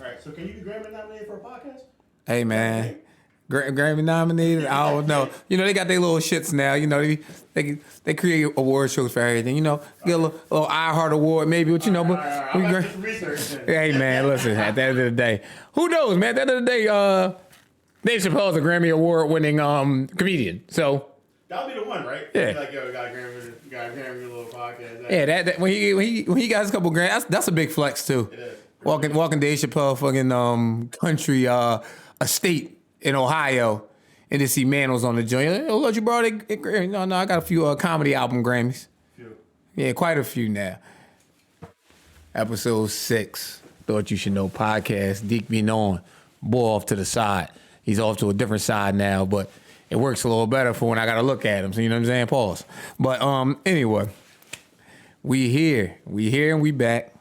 right, so can you be Grammy nominated for a podcast? Hey, man. Grammy nominated? I don't know. You know, they got their little shits now. You know, they create award shows for everything. You know, get a little iHeart Award maybe, but you know, but I'm about to do some research. Hey, man, listen, at the end of the day, who knows, man? At the end of the day, Dave Chappelle's a Grammy Award winning comedian. So that'll be the one, right? Yeah. Like, yo, got a Grammy little podcast. Yeah, that when he got his couple Grammys, that's a big flex too. It is. Walking Dave Chappelle fucking country estate in Ohio and to see Manos on the joint. Oh, look, you brought it. No, I got a few comedy album Grammys. Yeah, quite a few now. Episode 6, Thought You Should Know podcast. Deeq be known. Boy off to the side. He's off to a different side now, but it works a little better for when I got to look at him. So you know what I'm saying? Pause. But anyway, we here and we back.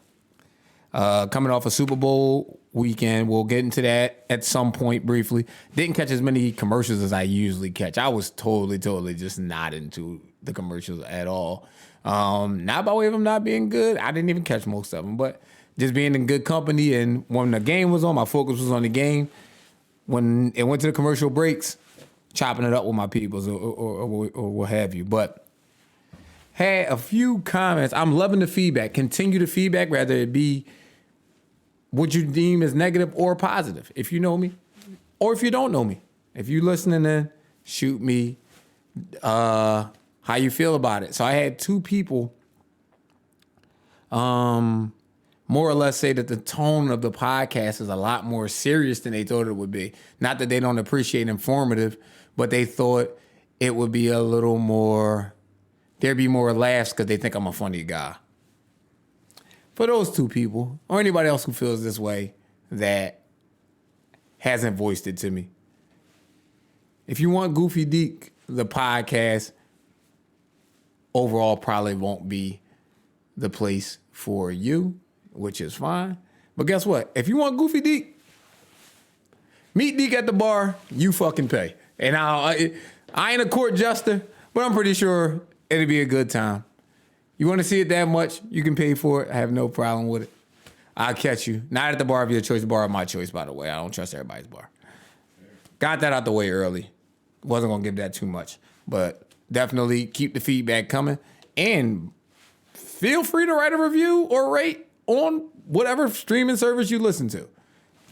Coming off a Super Bowl weekend. We'll get into that at some point briefly. Didn't catch as many commercials as I usually catch. I was totally just not into the commercials at all. Not by way of them not being good. I didn't even catch most of them, but just being in good company. And when the game was on, my focus was on the game. When it went to the commercial breaks, chopping it up with my peoples or what have you. But had a few comments. I'm loving the feedback. Continue the feedback, whether it be what you deem as negative or positive. If you know me, or if you don't know me. If you listening in, shoot me how you feel about it. So I had 2 people more or less say that the tone of the podcast is a lot more serious than they thought it would be. Not that they don't appreciate informative, but they thought it would be a little more, there'd be more laughs because they think I'm a funny guy. For those 2 people, or anybody else who feels this way that hasn't voiced it to me, if you want Goofy Deeq, the podcast overall probably won't be the place for you, which is fine. But guess what? If you want Goofy Deeq, meet Deeq at the bar, you fucking pay. And I ain't a court jester, but I'm pretty sure it'll be a good time. You want to see it that much, you can pay for it. I have no problem with it. I'll catch you. Not at the bar of your choice, the bar of my choice, by the way. I don't trust everybody's bar. Got that out the way early. Wasn't going to give that too much. But definitely keep the feedback coming. And feel free to write a review or rate on whatever streaming service you listen to.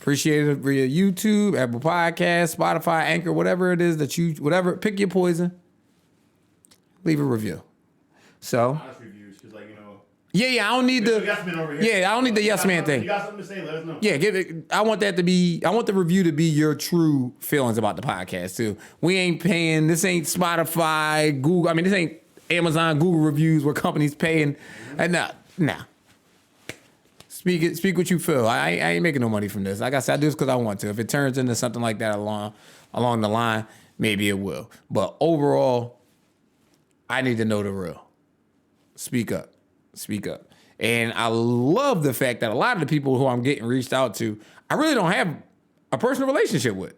Appreciate it via YouTube, Apple Podcasts, Spotify, Anchor, whatever it is that you, whatever, pick your poison. Leave a review. So, honest reviews, because I don't need the yes man over here. I don't need the yes man thing. You got something to say? Let us know. Yeah, give it. I want the review to be your true feelings about the podcast too. We ain't paying. This ain't Spotify, Google. I mean, this ain't Amazon, Google reviews where companies paying. And nah. Speak what you feel. I ain't making no money from this. Like I said, I do this because I want to. If it turns into something like that along the line, maybe it will. But overall, I need to know the real. Speak up. And I love the fact that a lot of the people who I'm getting reached out to, I really don't have a personal relationship with.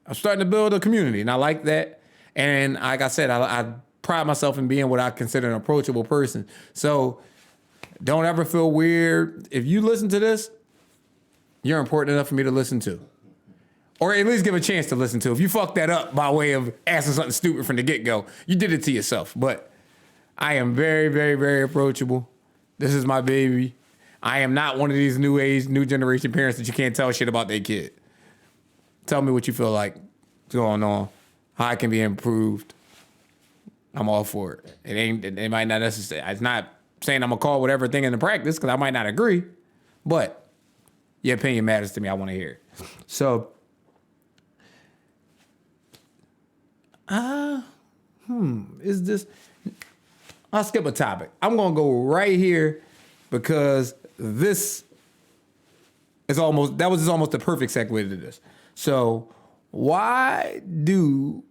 I'm starting to build a community, and I like that. And like I said, I pride myself in being what I consider an approachable person. So don't ever feel weird. If you listen to this, you're important enough for me to listen to. Or at least give a chance to listen to. If you fuck that up by way of asking something stupid from the get-go, you did it to yourself. But I am very, very, very approachable. This is my baby. I am not one of these new generation parents that you can't tell shit about their kid. Tell me what you feel like is going on, how it can be improved. I'm all for it. It might not necessarily, it's not saying I'm going to call whatever thing into practice because I might not agree, but your opinion matters to me. I want to hear it. So, is this... I'll skip a topic. I'm going to go right here because this is almost the perfect segue to this. So why do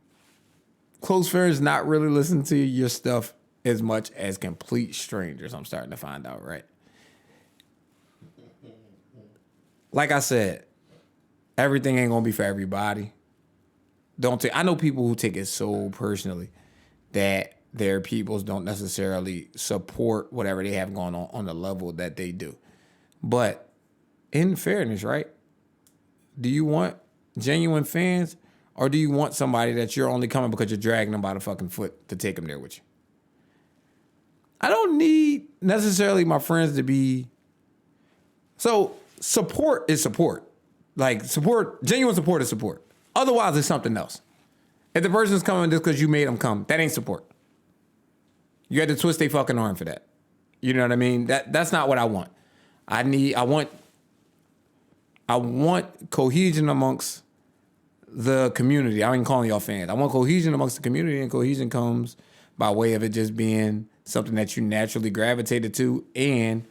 close friends not really listen to your stuff as much as complete strangers? I'm starting to find out, right? Like I said, everything ain't going to be for everybody. I know people who take it so personally that their peoples don't necessarily support whatever they have going on the level that they do. But in fairness, right? Do you want genuine fans, or do you want somebody that you're only coming because you're dragging them by the fucking foot to take them there with you? I don't need necessarily my friends to be. So support is support. Like support, genuine support is support. Otherwise, it's something else. If the person's coming just because you made them come, that ain't support. You had to twist their fucking arm for that. You know what I mean? That's not what I want. I want cohesion amongst the community. I ain't calling y'all fans. I want cohesion amongst the community, and cohesion comes by way of it just being something that you naturally gravitated to and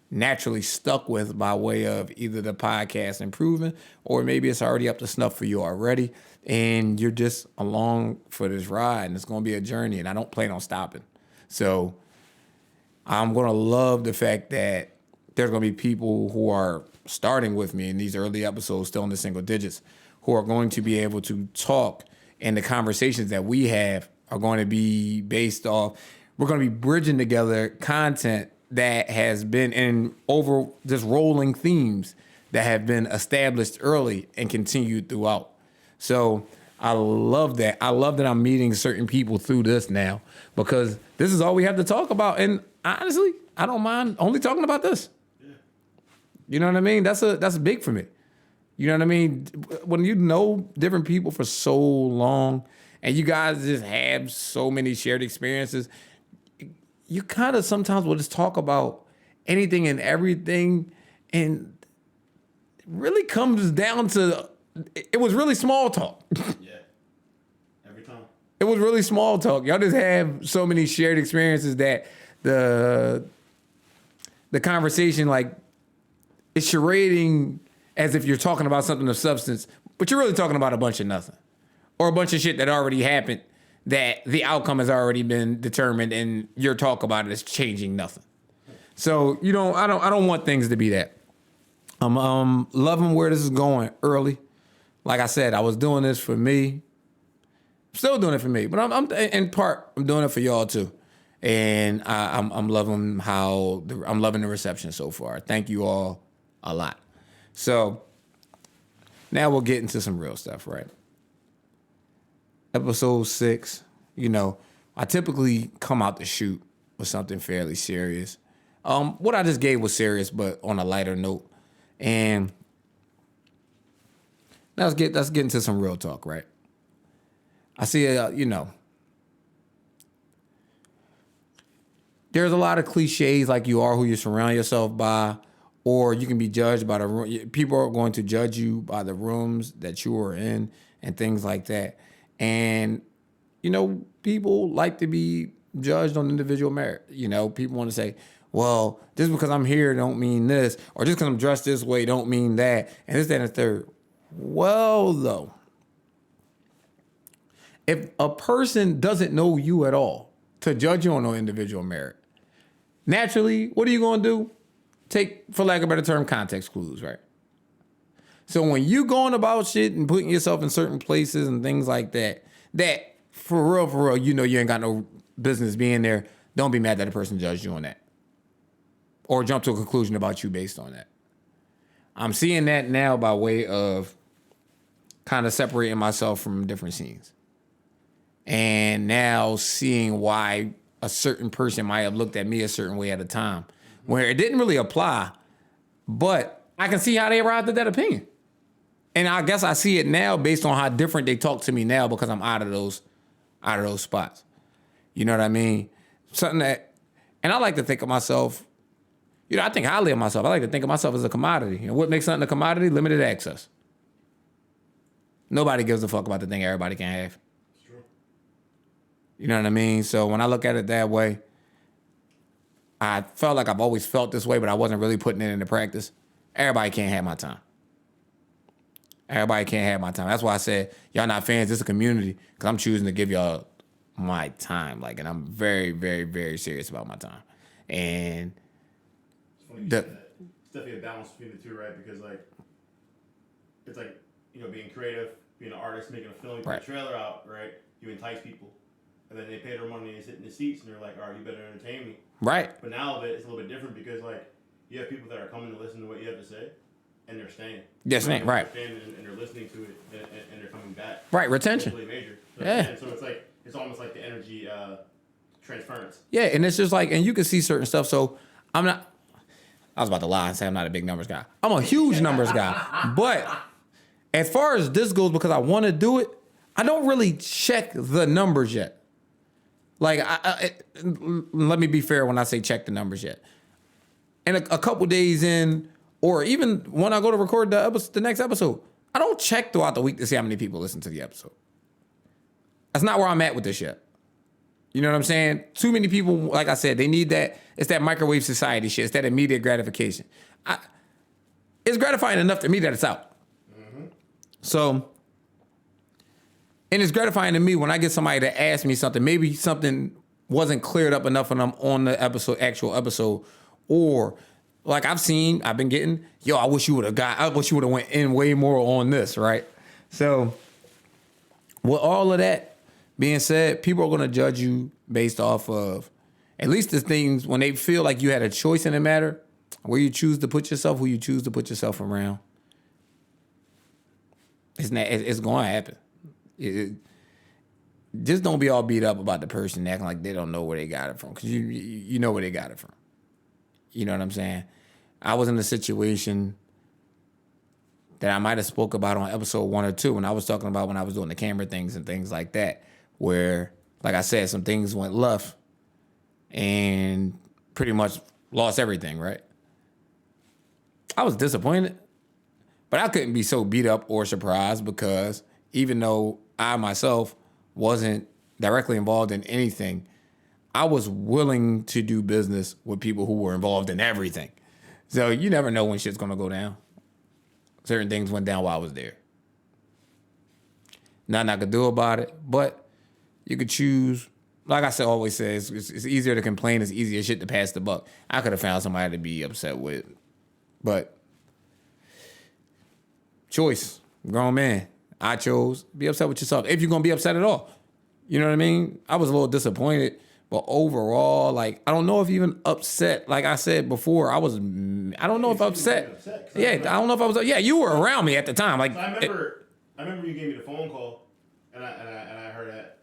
naturally stuck with by way of either the podcast improving or maybe it's already up to snuff for you already and you're just along for this ride and it's going to be a journey and I don't plan on stopping. So I'm going to love the fact that there's going to be people who are starting with me in these early episodes, still in the single digits, who are going to be able to talk, and the conversations that we have are going to be based off, we're going to be bridging together content that has been in over just rolling themes that have been established early and continued throughout. So I love that. I love that I'm meeting certain people through this now because this is all we have to talk about. And honestly, I don't mind only talking about this. Yeah. You know what I mean? That's big for me. You know what I mean? When you know different people for so long and you guys just have so many shared experiences, you kind of sometimes will just talk about anything and everything, and it really comes down to, it was really small talk. Yeah. Every time. It was really small talk. Y'all just have so many shared experiences that the conversation, like, it's charading as if you're talking about something of substance, but you're really talking about a bunch of nothing. Or a bunch of shit that already happened that the outcome has already been determined and your talk about it is changing nothing. So, I don't want things to be that. I'm loving where this is going early. Like I said, I was doing this for me. Still doing it for me, but I'm in part, I'm doing it for y'all too. And I'm loving I'm loving the reception so far. Thank you all a lot. So now we'll get into some real stuff, right? Episode 6, I typically come out to shoot with something fairly serious. What I just gave was serious, but on a lighter note. And let's get into some real talk, right? I see, there's a lot of cliches like you are who you surround yourself by, or you can be judged by the room. People are going to judge you by the rooms that you are in and things like that. And, people like to be judged on individual merit. People want to say, well, just because I'm here don't mean this, or just because I'm dressed this way don't mean that, and this, that, and the third. Well, though, if a person doesn't know you at all to judge you on no individual merit, naturally, what are you going to do? Take, for lack of a better term, context clues, right? So when you going about shit and putting yourself in certain places and things like that, that for real, you ain't got no business being there, don't be mad that a person judged you on that. Or jump to a conclusion about you based on that. I'm seeing that now by way of kind of separating myself from different scenes. And now seeing why a certain person might have looked at me a certain way at a time, where it didn't really apply, but I can see how they arrived at that opinion. And I guess I see it now based on how different they talk to me now because I'm out of those spots. You know what I mean? Something that, and I like to think of myself, I think highly of myself. I like to think of myself as a commodity. And what makes something a commodity? Limited access. Nobody gives a fuck about the thing everybody can have. It's true. You know what I mean? So when I look at it that way, I felt like I've always felt this way, but I wasn't really putting it into practice. Everybody can't have my time. Everybody can't have my time. That's why I said, y'all not fans, this is a community, because I'm choosing to give y'all my time. And I'm very, very, very serious about my time. And it's funny you say that. It's definitely a balance between the two, right? Because, it's like, being creative, being an artist, making a film, you put a trailer out, right? You entice people. And then they pay their money and they sit in the seats and they're like, all right, you better entertain me. Right. But now it's a little bit different because, you have people that are coming to listen to what you have to say. and they're staying. They're staying, right. They're staying and they're listening to it and they're coming back. Right, retention. It's really major. So, Yeah. and so it's almost like the energy transference. Yeah, and it's just like, and you can see certain stuff. So I was about to lie and say I'm not a big numbers guy. I'm a huge numbers guy. But as far as this goes, because I want to do it, I don't really check the numbers yet. Like, let me be fair when I say check the numbers yet. And a couple days in, or even when I go to record the next episode, I don't check throughout the week to see how many people listen to the episode. That's not where I'm at with this yet. You know what I'm saying? Too many people, like I said, they need that. It's that microwave society shit. It's that immediate gratification. It's gratifying enough to me that it's out. Mm-hmm. So, and it's gratifying to me when I get somebody to ask me something. Maybe something wasn't cleared up enough when I'm on the actual episode. Or, like I've been getting, I wish you would have went in way more on this, right? So, with all of that being said, people are going to judge you based off of at least the things when they feel like you had a choice in the matter, where you choose to put yourself, who you choose to put yourself around. It's going to happen. Just don't be all beat up about the person acting like they don't know where they got it from, because you know where they got it from. You know what I'm saying? I was in a situation that I might have spoke about on episode 1 or 2 when I was talking about when I was doing the camera things and things like that, where, like I said, some things went left and pretty much lost everything, right? I was disappointed, but I couldn't be so beat up or surprised, because even though I myself wasn't directly involved in anything, I was willing to do business with people who were involved in everything. So you never know when shit's gonna go down. Certain things went down while I was there. Nothing I could do about it, but you could choose. Like I said, always says, it's easier to complain. It's easier shit to pass the buck. I could have found somebody to be upset with, but choice, grown man. I chose be upset with yourself if you're gonna be upset at all. You know what I mean? I was a little disappointed, but overall, like, I don't know if even upset. Like I said before, I don't know if upset. Yeah, I don't know if I was. Yeah, you were around me at the time. Like, so I remember you gave me the phone call, and I heard that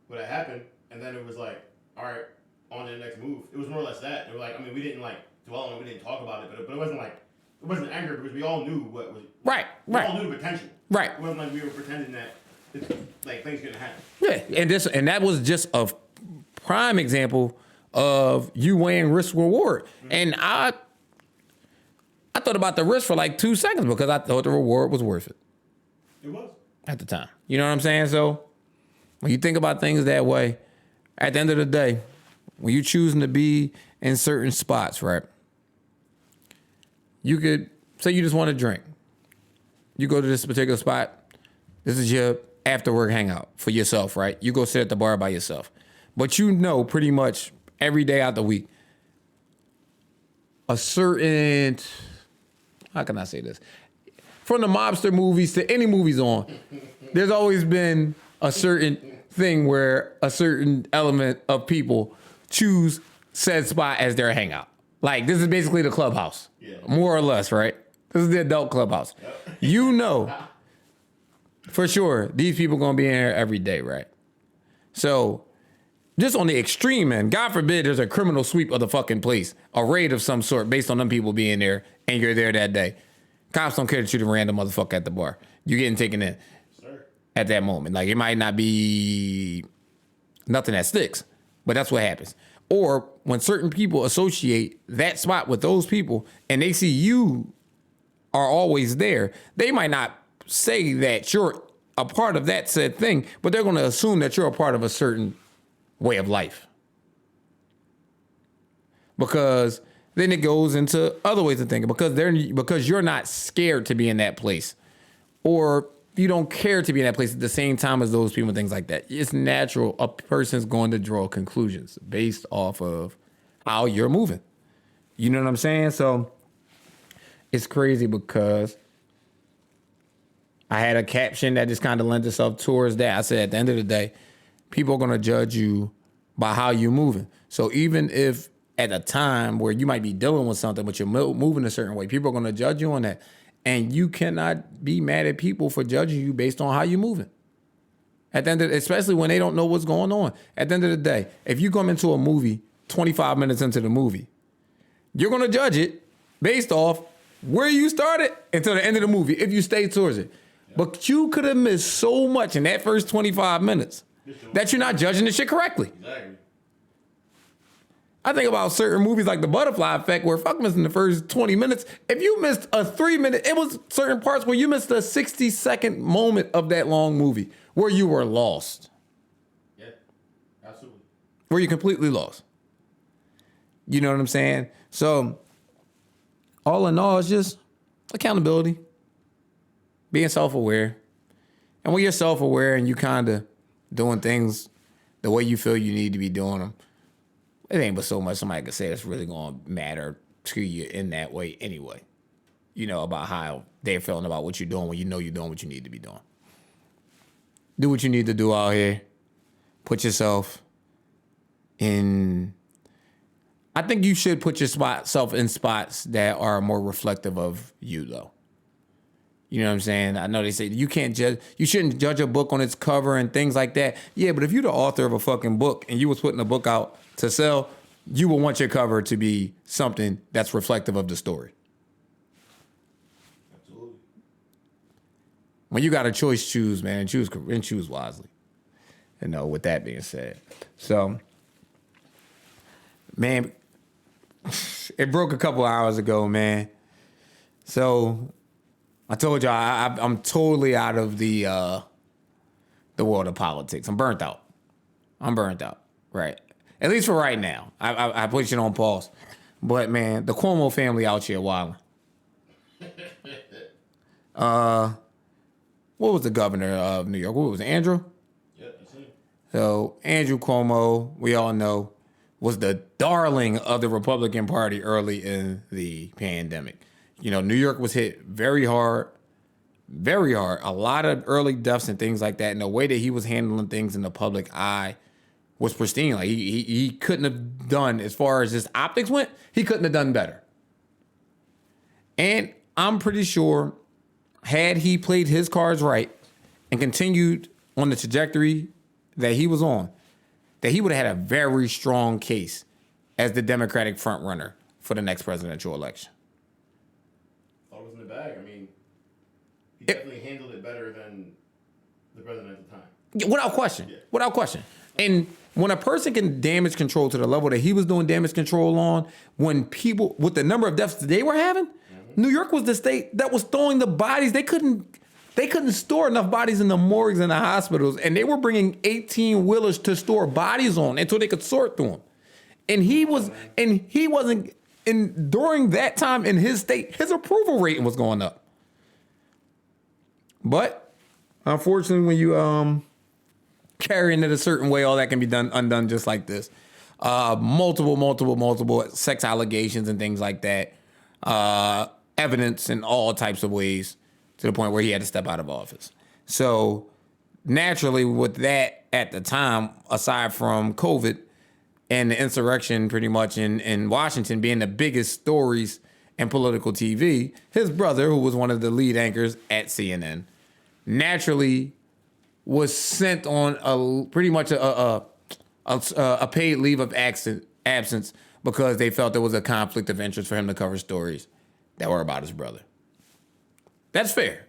what had happened, and then it was like, all right, on to the next move. It was more or less that. It was like, I mean, we didn't like dwell on it, we didn't talk about it, but it wasn't like, it wasn't anger, because we all knew what was right. We all knew the potential. Right. It wasn't like we were pretending that like things couldn't happen. Yeah, and that was just a prime example of you weighing risk reward. Mm-hmm. And I thought about the risk for like 2 seconds, because I thought the reward was worth it. It was. At the time. You know what I'm saying? So when you think about things that way, at the end of the day, when you're choosing to be in certain spots, right? You could say you just want to drink. You go to this particular spot. This is your after work hangout for yourself, right? You go sit at the bar by yourself. But you know pretty much every day out the week, a certain, how can I say this? From the mobster movies to any movies on, there's always been a certain thing where a certain element of people choose said spot as their hangout. Like, this is basically the clubhouse, more or less, right? This is the adult clubhouse. Yep. You know, for sure, these people gonna be in here every day, right? So, just on the extreme end, God forbid there's a criminal sweep of the fucking place, a raid of some sort based on them people being there, and you're there that day. Cops don't care to shoot a random motherfucker at the bar. You're getting taken in at that moment. Like, it might not be nothing that sticks, but that's what happens. Or when certain people associate that spot with those people and they see you are always there, they might not say that you're a part of that said thing, but they're going to assume that you're a part of a certain way of life. Because then it goes into other ways of thinking, because you're not scared to be in that place, or you don't care to be in that place at the same time as those people and things like that. It's natural. A person's going to draw conclusions based off of how you're moving. You know what I'm saying? So it's crazy, because I had a caption that just kind of lent itself towards that. I said, at the end of the day, people are going to judge you by how you're moving. So even if at a time where you might be dealing with something, but you're moving a certain way. People are going to judge you on that. And you cannot be mad at people for judging you based on how you're moving. At the end of especially when they don't know what's going on. At the end of the day, if you come into a movie 25 minutes into the movie, you're going to judge it based off where you started until the end of the movie, if you stay towards it. Yeah. But you could have missed so much in that first 25 minutes that you're not judging the shit correctly. Exactly. I think about certain movies like The Butterfly Effect, where fuck missing the first 20 minutes. If you missed a 3-minute, it was certain parts where you missed a 60-second moment of that long movie where you were lost. Yeah, absolutely. Where you completely lost. You know what I'm saying? So, all in all, it's just accountability, being self-aware. And when you're self-aware and you kind of doing things the way you feel you need to be doing them, it ain't but so much somebody can say that's really going to matter to you in that way anyway. You know, about how they're feeling about what you're doing when you know you're doing what you need to be doing. Do what you need to do out here. Put yourself in... I think you should put yourself in spots that are more reflective of you, though. You know what I'm saying? I know they say you shouldn't judge a book on its cover and things like that. Yeah, but if you're the author of a fucking book and you was putting a book out to sell, you will want your cover to be something that's reflective of the story. Absolutely. When you got a choice, choose, man, and choose wisely. You know, with that being said. So, man, it broke a couple hours ago, man. So I told y'all I'm totally out of the world of politics. I'm burnt out. Right? At least for right now. I put it on pause. But man, the Cuomo family out here wilding. What was the governor of New York? What was it, Andrew? Yeah, that's him. So Andrew Cuomo, we all know, was the darling of the Republican Party early in the pandemic. You know, New York was hit very hard. A lot of early deaths and things like that. And the way that he was handling things in the public eye was pristine. Like he couldn't have done, as far as his optics went, he couldn't have done better. And I'm pretty sure, had he played his cards right and continued on the trajectory that he was on, that he would have had a very strong case as the Democratic frontrunner for the next presidential election. Thought it was in the bag. I mean, he definitely handled it better than the president at the time. Without question. Yeah. Without question. And when a person can damage control to the level that he was doing damage control on, when people, with the number of deaths they were having, New York was the state that was throwing the bodies. They couldn't store enough bodies in the morgues and the hospitals, and they were bringing 18-wheelers to store bodies on until they could sort through them. And he wasn't, during that time in his state, his approval rating was going up. But unfortunately, when you carrying it a certain way, all that can be undone just like this. Multiple sex allegations and things like that. Evidence in all types of ways, to the point where he had to step out of office. So naturally, with that at the time, aside from COVID and the insurrection pretty much in Washington being the biggest stories in political TV, his brother, who was one of the lead anchors at CNN, naturally was sent on pretty much a paid leave of absence because they felt there was a conflict of interest for him to cover stories that were about his brother. That's fair.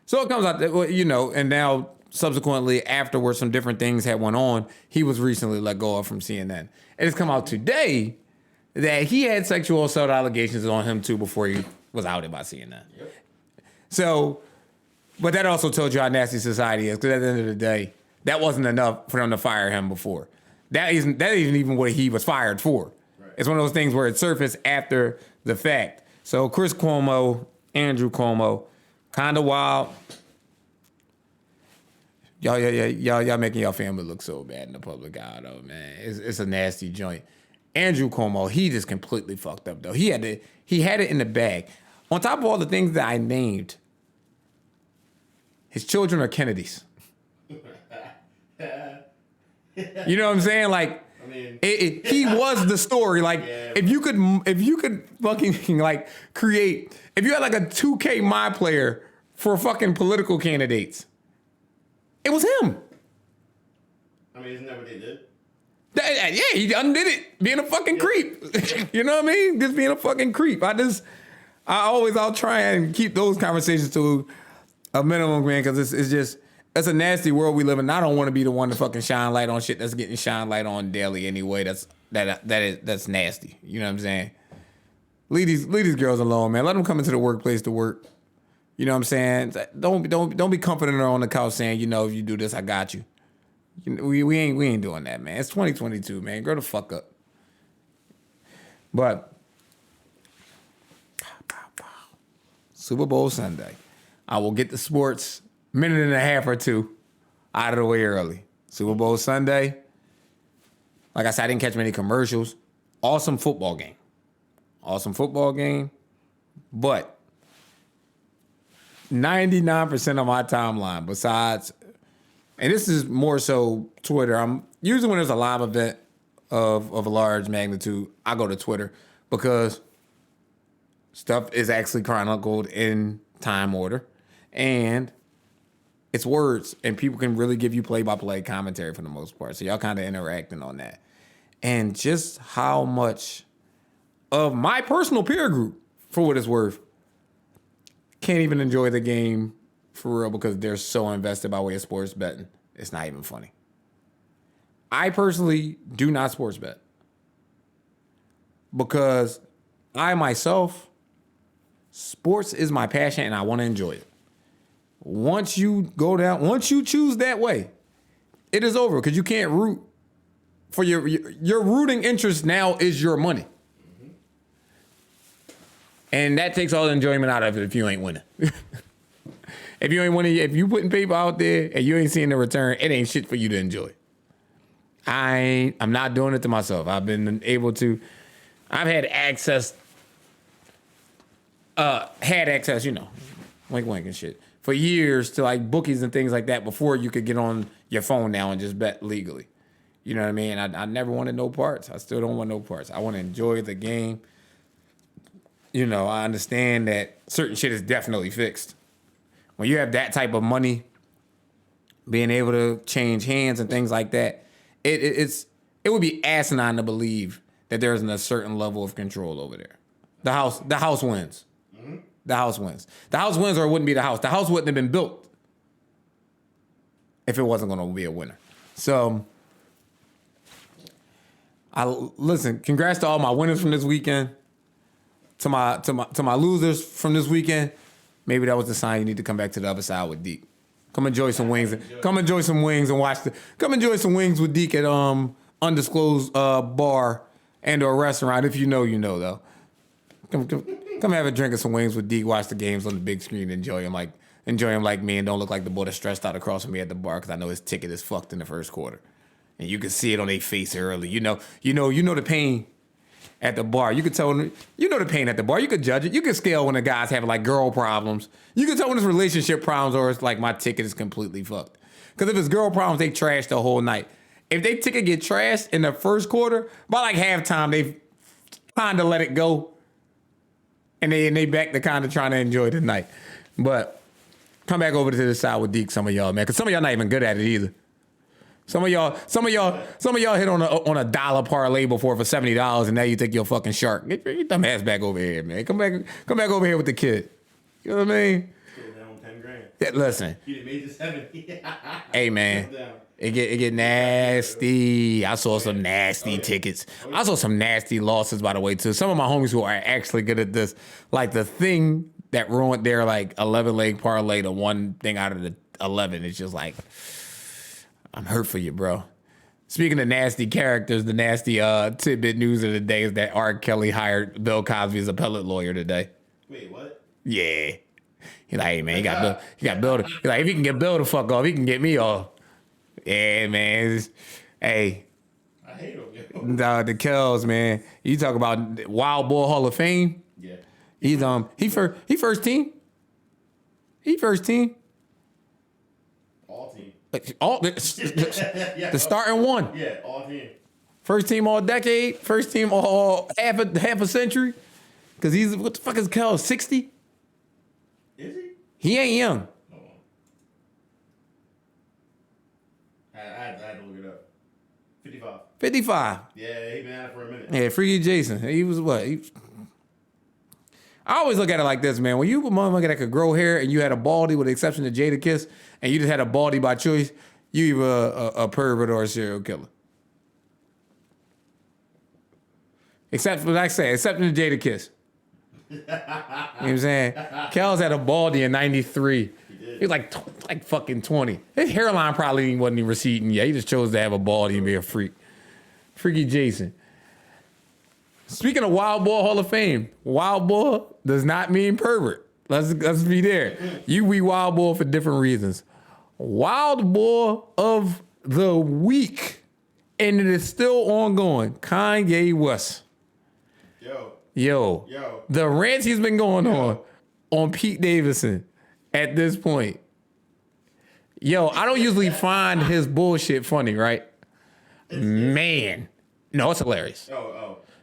So it comes out that, you know, and now subsequently afterwards some different things had went on. He was recently let go of from CNN. And it's come out today that he had sexual assault allegations on him too before he was outed by CNN. Yep. So, but that also told you how nasty society is, because at the end of the day, that wasn't enough for them to fire him before. That isn't even what he was fired for. Right. It's one of those things where it surfaced after the fact. So Chris Cuomo, Andrew Cuomo, kind of wild. Y'all making y'all family look so bad in the public eye, though, man. It's a nasty joint. Andrew Cuomo, he just completely fucked up, though. He had it in the bag. On top of all the things that I named, his children are Kennedys. You know what I'm saying? Like, I mean, he was the story. Like, Yeah. if you could fucking like create, if you had like a 2K My Player for fucking political candidates, it was him. I mean, isn't that what they did? Yeah, he undid it, being a fucking creep. You know what I mean? Just being a fucking creep. I'll try and keep those conversations to a minimum, man, because it's a nasty world we live in. I don't want to be the one to fucking shine light on shit that's getting shine light on daily anyway. That's nasty. You know what I'm saying? Leave these girls alone, man. Let them come into the workplace to work. You know what I'm saying? Don't be comforting her on the couch saying, you know, if you do this, I got you. We ain't doing that, man. It's 2022, man. Grow the fuck up. But Super Bowl Sunday, I will get the sports minute and a half or two out of the way early. Super Bowl Sunday, like I said, I didn't catch many commercials. Awesome football game, but 99% of my timeline, besides, and this is more so Twitter. I'm usually when there's a live event of a large magnitude, I go to Twitter because stuff is actually chronicled in time order, and it's words, and people can really give you play-by-play commentary for the most part. So y'all kind of interacting on that, and just how much of my personal peer group, for what it's worth, can't even enjoy the game for real because they're so invested by way of sports betting. It's not even funny. I personally do not sports bet because I myself, sports is my passion and I want to enjoy it. Once you choose that way, it is over because you can't root for your rooting interest now is your money. Mm-hmm. And that takes all the enjoyment out of it if you ain't winning. If you ain't winning, if you putting paper out there and you ain't seeing the return, it ain't shit for you to enjoy. I'm not doing it to myself. I've had access, you know, wink and shit, for years to like bookies and things like that before you could get on your phone now and just bet legally. You know what I mean? I never wanted no parts. I still don't want no parts. I want to enjoy the game. You know, I understand that certain shit is definitely fixed. When you have that type of money, being able to change hands and things like that, it would be asinine to believe that there isn't a certain level of control over there. The house wins. Mm-hmm. The house wins. The house wins, or it wouldn't be the house. The house wouldn't have been built if it wasn't going to be a winner. So, listen. Congrats to all my winners from this weekend. To my losers from this weekend. Maybe that was the sign you need to come back to the other side with Deeq. Come enjoy some wings. Come enjoy some wings and come enjoy some wings with Deeq at undisclosed bar and or restaurant. If you know, you know though. Come have a drink of some wings with Deeq. Watch the games on the big screen. Enjoy him like me, and don't look like the boy that's stressed out across from me at the bar because I know his ticket is fucked in the first quarter, and you can see it on their face early. You know the pain at the bar. You could tell when, you know the pain at the bar. You could judge it. You could scale when the guy's having like girl problems. You could tell when it's relationship problems or it's like my ticket is completely fucked. Because if it's girl problems, they trash the whole night. If they ticket get trashed in the first quarter, by like halftime, they've kind of let it go. And they back to kind of trying to enjoy the night. But come back over to the side with Deeq, some of y'all, man. Because some of y'all not even good at it either. Some of y'all hit on a dollar parlay before for $70, and now you think you're a fucking shark. Get your dumb ass back over here, man. Come back over here with the kid. You know what I mean? Still down 10 grand. Yeah, listen. You made it 70. Hey, man. It get nasty. I saw some nasty tickets. I saw some nasty losses, by the way, too. Some of my homies who are actually good at this, like the thing that ruined their like 11-leg parlay, the one thing out of the 11, it's just like, I'm hurt for you, bro. Speaking of nasty characters, the nasty tidbit news of the day is that R. Kelly hired Bill Cosby as appellate lawyer today. Wait, what? Yeah. He's like, hey, man, he got Bill. He's like, if he can get Bill the fuck off, he can get me off. Yeah, man. Hey. I hate him, yo. The Kells, man. You talk about Wild Boy Hall of Fame. Yeah. He's he first team. He first team. All team. The starting one. Yeah, all team. First team all decade, first team all half a century. Because he's, what the fuck is Kel, 60? Is he? He ain't young. Hold on. I had to look it up. 55. 55. Yeah, he been at it for a minute. Yeah, Freaky Jason. He was what? I always look at it like this, man. When you a motherfucker that could grow hair and you had a baldy with the exception of Jadakiss, and you just had a baldy by choice, you either a pervert or a serial killer. Except for, like I say, except in the Jadakiss. You know what I'm saying? Kel's had a baldy in 93. He was like fucking 20. His hairline probably wasn't even receding yet. He just chose to have a baldy and be a freak. Freaky Jason. Speaking of Wild Boy Hall of Fame, Wild Boy does not mean pervert. Let's be there. You be Wild Boy for different reasons. Wild Boy of the Week, and it is still ongoing, Kanye West. Yo. The rants he's been going on Pete Davidson at this point. Yo, I don't usually find his bullshit funny, right? Man. No, it's hilarious.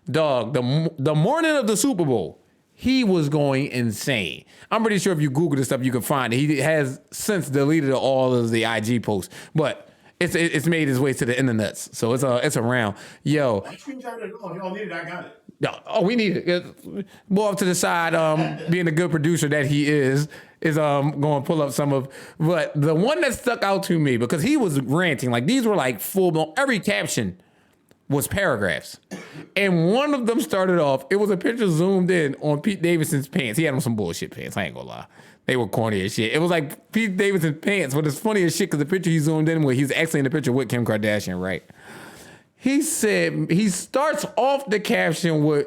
Dog, the morning of the Super Bowl, he was going insane. I'm pretty sure if you Google this stuff, you can find it. He has since deleted all of the IG posts, but it's made its way to the internets, so it's around. Yo, I screenshotted it. Oh, y'all need it. I got it. Oh, we need it. More up to the side, being a good producer that he is going to pull up some of. But the one that stuck out to me, because he was ranting, like these were like full blown. Every caption was paragraphs. And one of them started off, it was a picture zoomed in on Pete Davidson's pants. He had on some bullshit pants, I ain't gonna lie. They were corny as shit. It was like Pete Davidson's pants, but it's funny as shit because the picture he zoomed in with, he's actually in the picture with Kim Kardashian, right? He said, he starts off the caption with,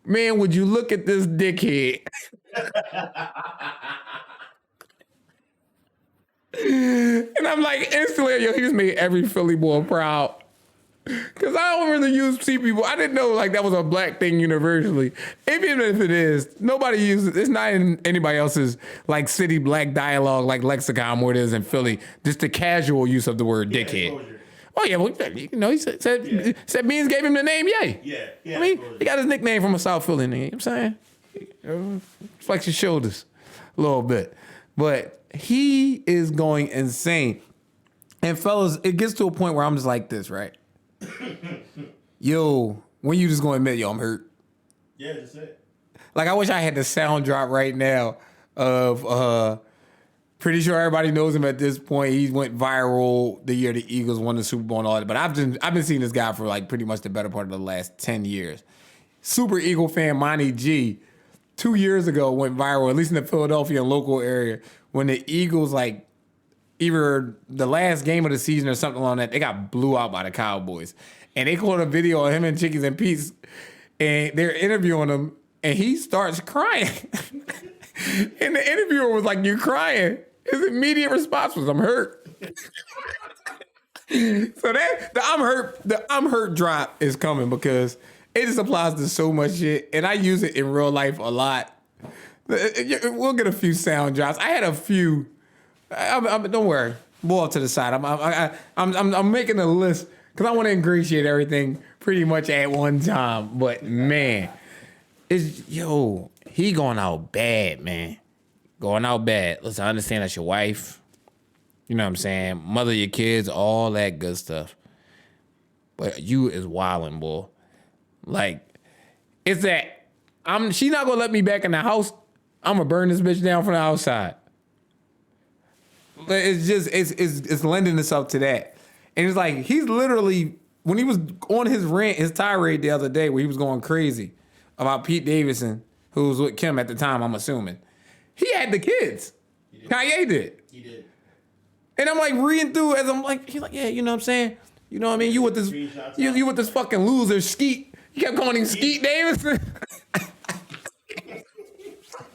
man, would you look at this dickhead? And I'm like, instantly, yo, he just made every Philly boy proud. Because I don't really see people. I didn't know like that was a black thing universally. Even if it is, nobody uses it. It's not in anybody else's like city black dialogue like lexicon where it is in Philly. Just the casual use of the word dickhead. Exposure. Oh yeah, well, you know, he said Beans gave him the name, yay. Yeah. I mean, he got his nickname from a South Philly nigga. You know what I'm saying? Flex your shoulders a little bit. But he is going insane. And fellas, it gets to a point where I'm just like this, right? Yo, when you just gonna admit, yo, I'm hurt. Yeah, that's it. Like, I wish I had the sound drop right now of pretty sure everybody knows him at this point. He went viral the year the Eagles won the Super Bowl and all that. But I've been seeing this guy for like pretty much the better part of the last 10 years. Super Eagle fan Monty G 2 years ago went viral, at least in the Philadelphia and local area, when the Eagles like either the last game of the season or something like that, they got blew out by the Cowboys. And they caught a video of him and Chickies and Pete's, and they're interviewing him, and he starts crying. And the interviewer was like, "You crying?" His immediate response was, "I'm hurt." So that the I'm hurt drop is coming because it just applies to so much shit, and I use it in real life a lot. We'll get a few sound drops. I had a few. Don't worry, more to the side. I'm making a list because I want to ingratiate everything pretty much at one time. But man, he going out bad, man. Going out bad. Listen, I understand that's your wife. You know what I'm saying? Mother of your kids, all that good stuff. But you is wildin', boy. Like, it's that she's not gonna let me back in the house. I'm gonna burn this bitch down from the outside. It's just it's lending itself to that. And it's like he's literally, when he was on his rant, his tirade the other day where he was going crazy about Pete Davidson, who was with Kim at the time, I'm assuming. He had the kids. Kanye did. He did. And I'm like reading through as I'm like, he's like, yeah, you know what I'm saying? You know what I mean? You with this you with this fucking loser Skeet. You kept calling him Skeet Davidson.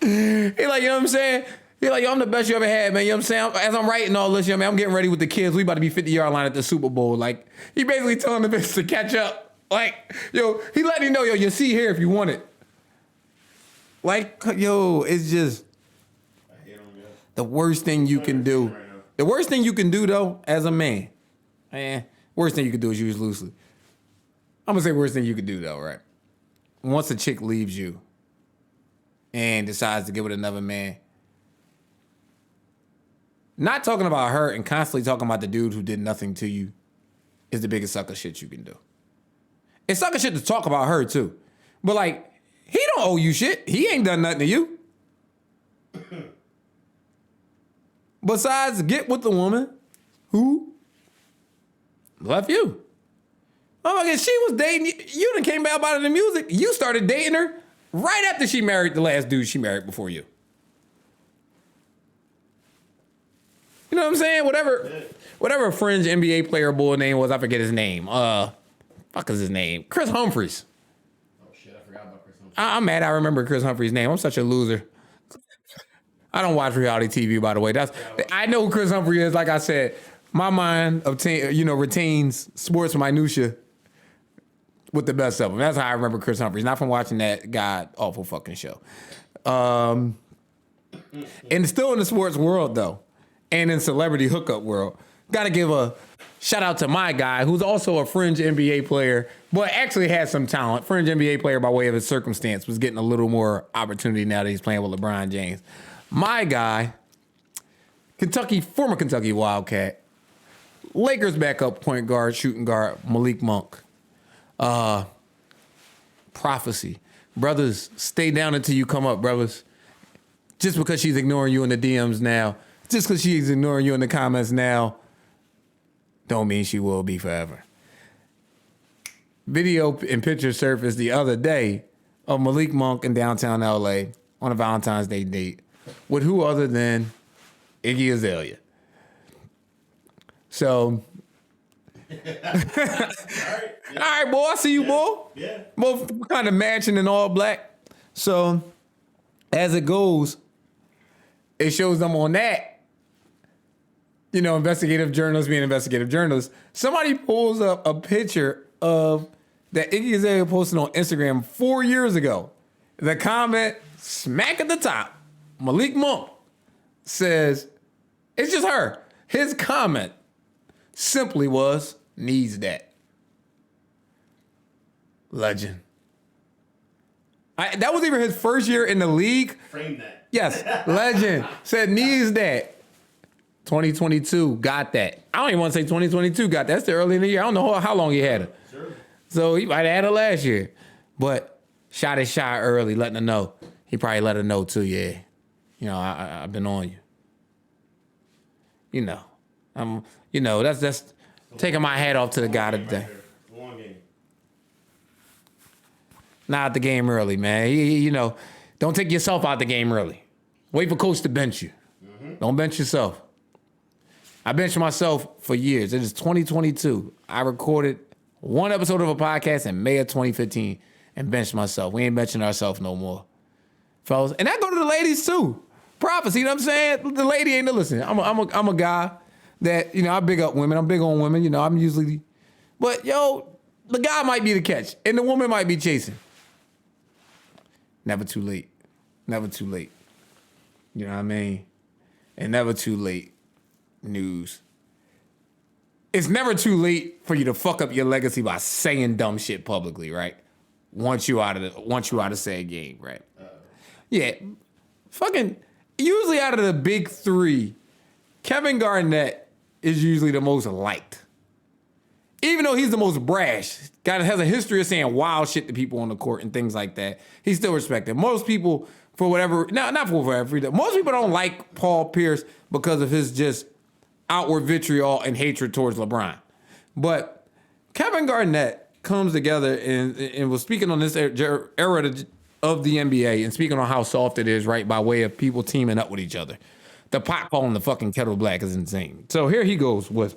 He like, you know what I'm saying? He like, yo, I'm the best you ever had, man. You know what I'm saying? As I'm writing all this, yo, man, I'm getting ready with the kids. We about to be 50-yard line at the Super Bowl. Like, he basically telling the bitch to catch up. Like, yo, he letting you know, yo, you see here if you want it. Like, yo, it's just the worst thing you can do. The worst thing you can do, though, as a man, worst thing you can do is use loosely. I'm gonna say worst thing you could do though, right? Once a chick leaves you and decides to get with another man, not talking about her and constantly talking about the dude who did nothing to you is the biggest sucker shit you can do. It's sucker shit to talk about her too. But like, he don't owe you shit. He ain't done nothing to you. Besides, get with the woman who left you. Oh my God, she was dating you. You done came back about it in the music. You started dating her right after she married the last dude she married before you. You know what I'm saying? Whatever fringe NBA player boy name was, I forget his name. Fuck is his name? Chris Humphries. Oh shit, I forgot about Chris Humphries. I'm mad I remember Chris Humphries' name. I'm such a loser. I don't watch reality TV, by the way. I know who Chris Humphrey is. Like I said, my mind retains sports minutia with the best of them. That's how I remember Chris Humphries, not from watching that god awful fucking show. And still in the sports world though, and in celebrity hookup world, gotta give a shout out to my guy who's also a fringe NBA player, but actually has some talent. Fringe NBA player by way of his circumstance, was getting a little more opportunity now that he's playing with LeBron James. My guy, former Kentucky Wildcat, Lakers backup point guard, shooting guard, Malik Monk. Prophecy. Brothers, stay down until you come up, brothers. Just because she's ignoring you in the DMs now, just because she's ignoring you in the comments now, don't mean she will be forever. Video and picture surfaced the other day of Malik Monk in downtown LA on a Valentine's Day date with who other than Iggy Azalea. So, all right, boy, I see you, boy. Yeah. Both kind of matching in all black. So, as it goes, it shows them on that. You know, investigative journalists being investigative journalists. Somebody pulls up a picture of that Iggy Azalea posted on Instagram 4 years ago. The comment, smack at the top, Malik Monk says, it's just her. His comment simply was, needs that. Legend. That was even his first year in the league. Frame that. Yes, legend. Said needs that. 2022, got that. I don't even want to say 2022 got that. That's the early in the year. I don't know how long he had it. Sure. So he might have had it last year. But shot his shot early, letting her know. He probably let her know too, yeah. You know, I've been on you. You know, that's taking my hat off to the guy today. Long game. Not out the game early, man. Don't take yourself out the game early. Wait for coach to bench you. Mm-hmm. Don't bench yourself. I benched myself for years. It is 2022. I recorded one episode of a podcast in May of 2015 and benched myself. We ain't benching ourselves no more, fellas. And that go to the ladies too. Prophecy, you know what I'm saying? The lady ain't listening. I'm a guy that, I big up women. I'm big on women. I'm usually, but the guy might be the catch and the woman might be chasing. Never too late. Never too late. You know what I mean? And never too late news. It's never too late for you to fuck up your legacy by saying dumb shit publicly, right? Once you out of say game, right? Yeah. Fucking usually out of the big three, Kevin Garnett is usually the most liked. Even though he's the most brash, guy has a history of saying wild shit to people on the court and things like that, he's still respected. Most people, for whatever, not for whatever, most people don't like Paul Pierce because of his just outward vitriol and hatred towards LeBron. But Kevin Garnett comes together and was speaking on this era of the NBA and speaking on how soft it is, right, by way of people teaming up with each other. The pot calling the fucking kettle black is insane. So here he goes with,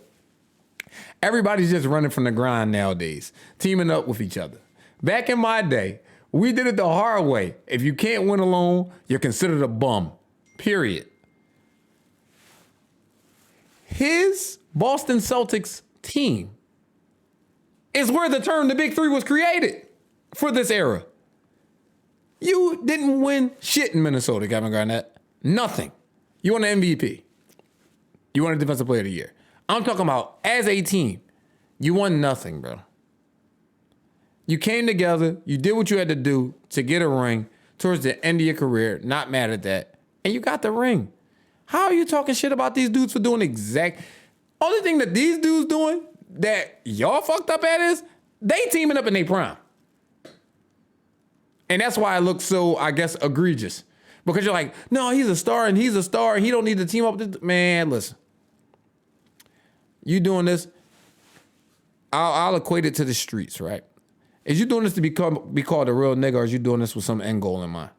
everybody's just running from the grind nowadays, teaming up with each other. Back in my day, we did it the hard way. If you can't win alone, you're considered a bum, period. His Boston Celtics team is where the term the Big Three was created for this era. You didn't win shit in Minnesota, Kevin Garnett. Nothing. You won an MVP. You won a Defensive Player of the Year. I'm talking about as a team, you won nothing, bro. You came together, you did what you had to do to get a ring towards the end of your career, not mad at that, and you got the ring. How are you talking shit about these dudes for doing exact... Only thing that these dudes doing that y'all fucked up at is they teaming up in their prime. And that's why it looks so, I guess, egregious. Because you're like, no, he's a star and he don't need to team up with this. Man, listen. You doing this, I'll equate it to the streets, right? Is you doing this to be called a real nigga, or is you doing this with some end goal in mind?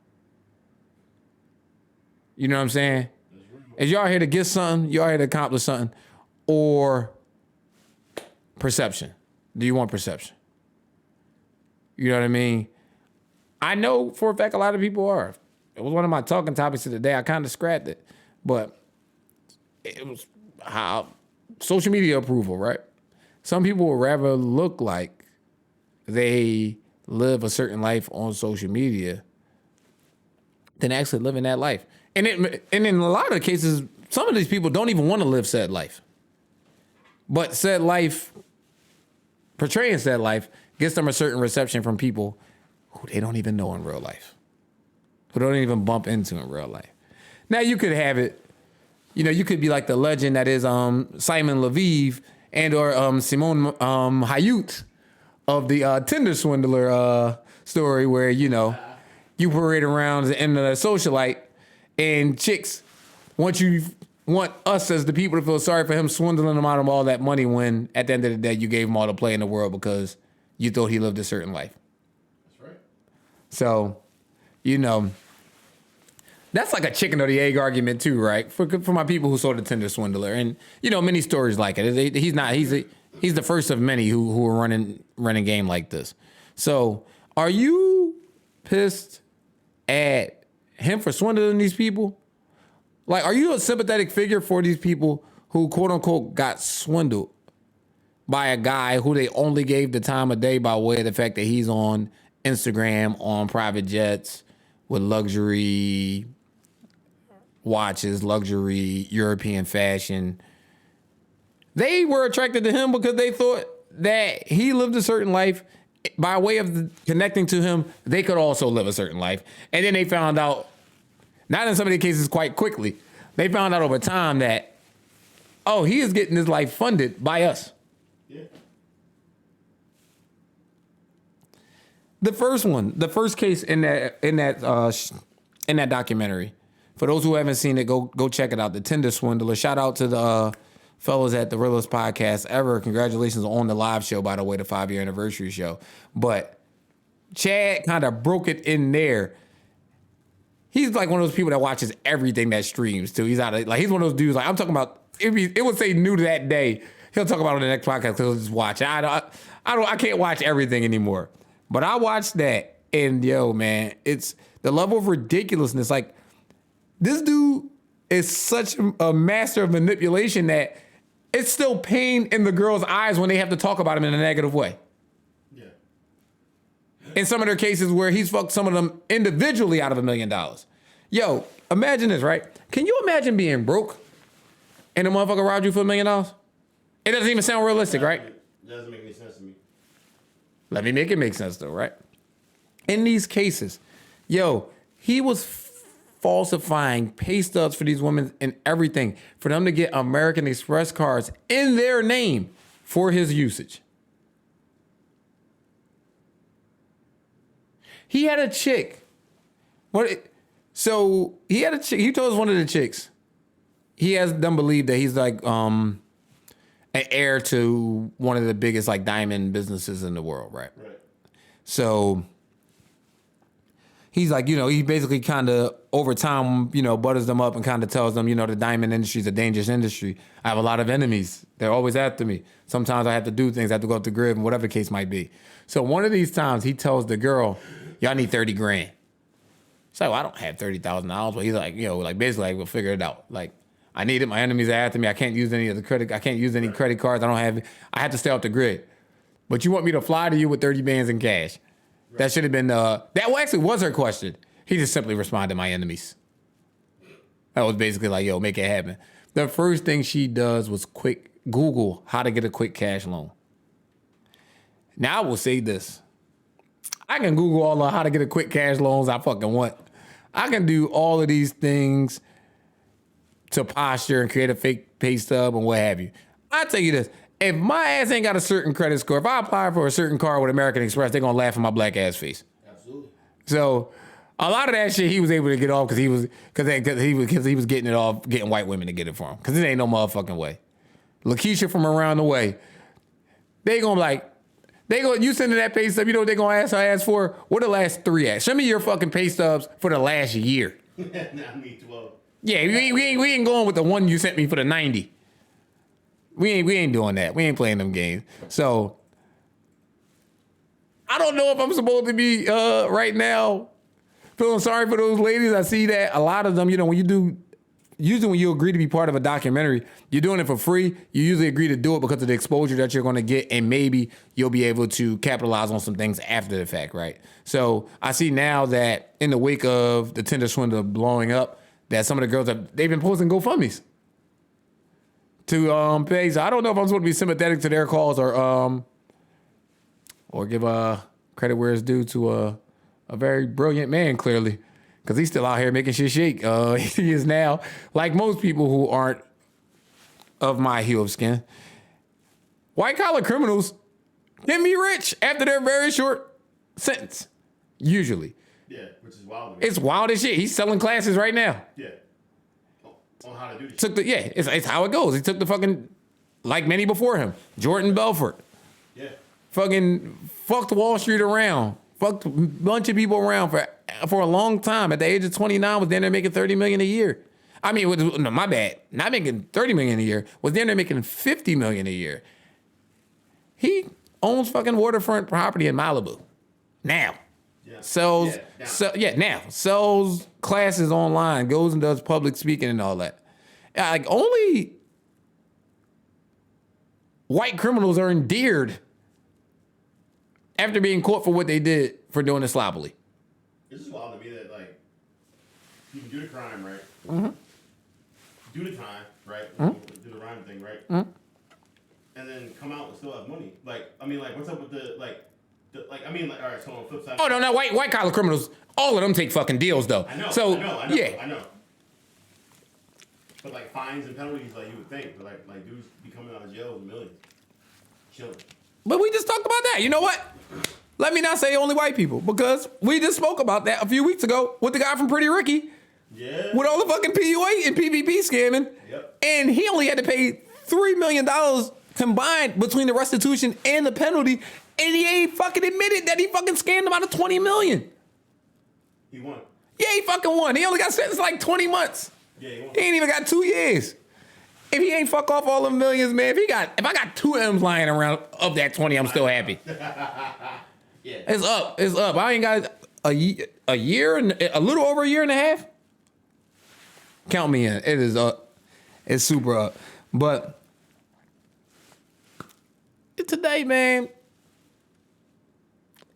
You know what I'm saying? Is y'all here to get something? Y'all here to accomplish something? Or perception? Do you want perception? You know what I mean? I know for a fact a lot of people are. It was one of my talking topics of the day. I kind of scrapped it. But it was how social media approval, right? Some people would rather look like they live a certain life on social media than actually living that life. And in a lot of the cases, some of these people don't even want to live said life. But said life, portraying said life, gets them a certain reception from people who they don't even know in real life, who don't even bump into in real life. Now you could have it, you could be like the legend that is Simon Leviev and or Simone Hayut of the Tinder swindler story where, you parade around as the end of a socialite and chicks want us as the people to feel sorry for him swindling them out of all that money when at the end of the day you gave him all the play in the world because you thought he lived a certain life. That's right. So, that's like a chicken or the egg argument too, right? For my people who saw the Tinder swindler, and many stories like it. He's the first of many who are running game like this. So, are you pissed at him for swindling these people? Like, are you a sympathetic figure for these people who quote unquote got swindled by a guy who they only gave the time of day by way of the fact that he's on Instagram on private jets with luxury watches, luxury European fashion? They were attracted to him because they thought that he lived a certain life. By way of connecting to him, they could also live a certain life. And then they found out, not in some of the cases quite quickly, they found out over time that, oh, he is getting his life funded by us. Yeah. The first case in that documentary, for those who haven't seen it, go check it out. The Tinder swindler. Shout out to the fellas at the realest podcast ever. Congratulations on the live show, by the way, the 5-year anniversary show. But Chad kind of broke it in there. He's like one of those people that watches everything that streams too. He's he's one of those dudes. Like I'm talking about, it would say new to that day. He'll talk about it on the next podcast because he'll just watch it. I can't watch everything anymore. But I watched that, and man, it's the level of ridiculousness. Like, this dude is such a master of manipulation that it's still pain in the girl's eyes when they have to talk about him in a negative way. Yeah. In some of their cases where he's fucked some of them individually out of $1 million. Yo, imagine this, right? Can you imagine being broke and a motherfucker robbed you for $1 million? It doesn't even sound realistic, right? It doesn't make any sense to me. Let me make it make sense though, right? In these cases, he was falsifying pay stubs for these women and everything for them to get American Express cards in their name for his usage. He had a chick. He had a chick. He told us one of the chicks. He has them believe that he's like an heir to one of the biggest like diamond businesses in the world, right? Right. So he's like, he basically kind of over time, butters them up and kind of tells them, the diamond industry is a dangerous industry. I have a lot of enemies. They're always after me. Sometimes I have to do things. I have to go up the grid and whatever the case might be. So one of these times he tells the girl, y'all need 30 grand. She's like, well, I don't have $30,000. But he's like, basically, we'll figure it out. Like, I need it. My enemies are after me. I can't use any of the credit. I can't use any credit cards. I have to stay off the grid. But you want me to fly to you with 30 bands in cash? Right. That should have been, that actually was her question. He just simply responded, my enemies. That was basically like, make it happen. The first thing she does was Google how to get a quick cash loan. Now I will say this. I can Google all the how to get a quick cash loans I fucking want. I can do all of these things to posture and create a fake pay stub and what have you. I'll tell you this. If my ass ain't got a certain credit score, if I apply for a certain card with American Express, they're gonna laugh in my black ass face. Absolutely. So a lot of that shit he was able to get off because he was getting it off, getting white women to get it for him. Because it ain't no motherfucking way. Lakeisha from around the way, they gonna like, you sending that pay stub, you know what they gonna ask for? What the last 3 at? Show me your fucking pay stubs for the last year. Not me 12. Yeah, we ain't going with the one you sent me for the 90. We ain't doing that. We ain't playing them games. So I don't know if I'm supposed to be right now feeling sorry for those ladies. I see that a lot of them, usually when you agree to be part of a documentary, you're doing it for free. You usually agree to do it because of the exposure that you're going to get, and maybe you'll be able to capitalize on some things after the fact, right? So I see now that in the wake of the Tinder swindle blowing up, that some of the girls they've been posting GoFundMes to pay. So I don't know if I'm supposed to be sympathetic to their cause or give credit where it's due to a very brilliant man, clearly, because he's still out here making shit shake. He is now, like most people who aren't of my hue of skin, white collar criminals can be rich after their very short sentence, usually. Yeah, which is wild to me. It's wild as shit. He's selling classes right now. Yeah. On how to do this. It's how it goes. He took the fucking, like many before him, Jordan Belfort. Yeah. Fucking fucked Wall Street around. Fucked a bunch of people around for a long time. At the age of 29, was down there making $30 million a year. I mean, no, my bad. Not making $30 million a year. Was down there making $50 million a year. He owns fucking waterfront property in Malibu. Now. Yeah. Sells classes online, goes and does public speaking and all that. Like, only white criminals are endeared after being caught for what they did for doing it sloppily. This is wild to me that, like, you can do the crime, right? Mm-hmm. Do the time, right? Mm-hmm. Do the rhyme thing, right? Mm-hmm. And then come out and still have money. Like, I mean, like, what's up with all right, so on the flip side. Oh, no, white collar criminals, all of them take fucking deals, though. I know. Yeah. I know. But, like, fines and penalties, like, you would think. But, like dudes be coming out of jail with millions. Chilling. But we just talked about that. You know what? Let me not say only white people, because we just spoke about that a few weeks ago with the guy from Pretty Ricky. Yeah. With all the fucking PUA and PPP scamming. Yep. And he only had to pay $3 million combined between the restitution and the penalty. And he ain't fucking admitted that he fucking scammed him out of $20 million. He won. Yeah, he fucking won. He only got sentenced like 20 months. Yeah, he won. He ain't even got 2 years. If he ain't fuck off all the millions, man, if I got 2 M's lying around of that 20, I'm still happy. Yeah. It's up. I ain't got a year and a little over a year and a half. Count me in. It is up. It's super up. But today, man,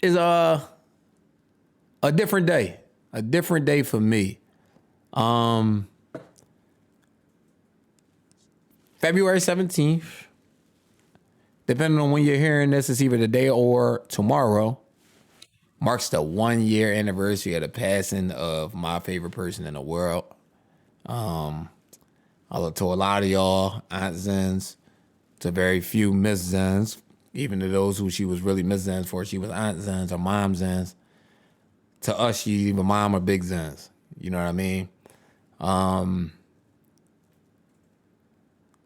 is a different day. A different day for me. February 17th, depending on when you're hearing this, it's either today or tomorrow, marks the 1-year anniversary of the passing of my favorite person in the world. To a lot of y'all, Aunt Zens, to very few Miss Zens, even to those who she was really Miss Zens for, she was Aunt Zens or Mom Zens. To us, she's either Mom or Big Zens. You know what I mean?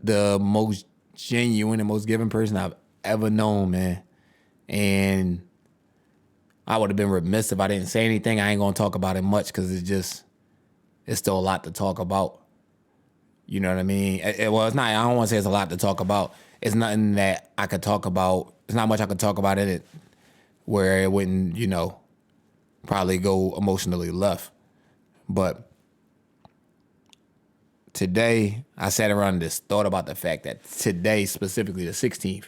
The most genuine and most giving person I've ever known, man. And I would have been remiss if I didn't say anything. I ain't gonna talk about it much because it's still a lot to talk about. You know what I mean? Well, it's not. I don't want to say it's a lot to talk about. It's nothing that I could talk about. There's not much I could talk about in it where it wouldn't, probably go emotionally left. But today, I sat around and just thought about the fact that today, specifically the 16th,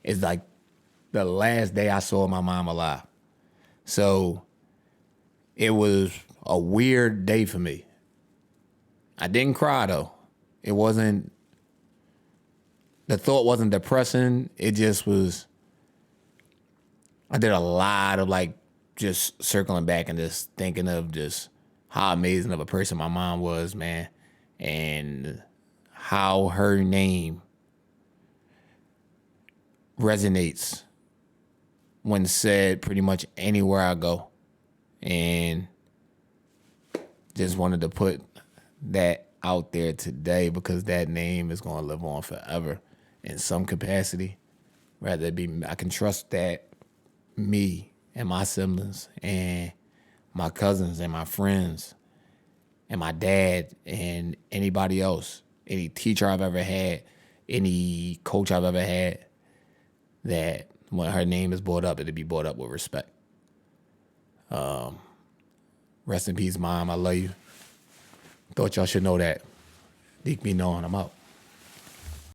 is like the last day I saw my mom alive. So it was a weird day for me. I didn't cry, though. The thought wasn't depressing. It just was, I did a lot of just circling back and just thinking of just how amazing of a person my mom was, man, and how her name resonates when said pretty much anywhere I go. And just wanted to put that out there today because that name is going to live on forever in some capacity. Rather it be, I can trust that me and my siblings and my cousins and my friends and my dad and anybody else, any teacher I've ever had, any coach I've ever had, that when her name is brought up, it'll be brought up with respect. Rest in peace, Mom. I love you. Thought y'all should know that. Deeq be knowing. I'm out.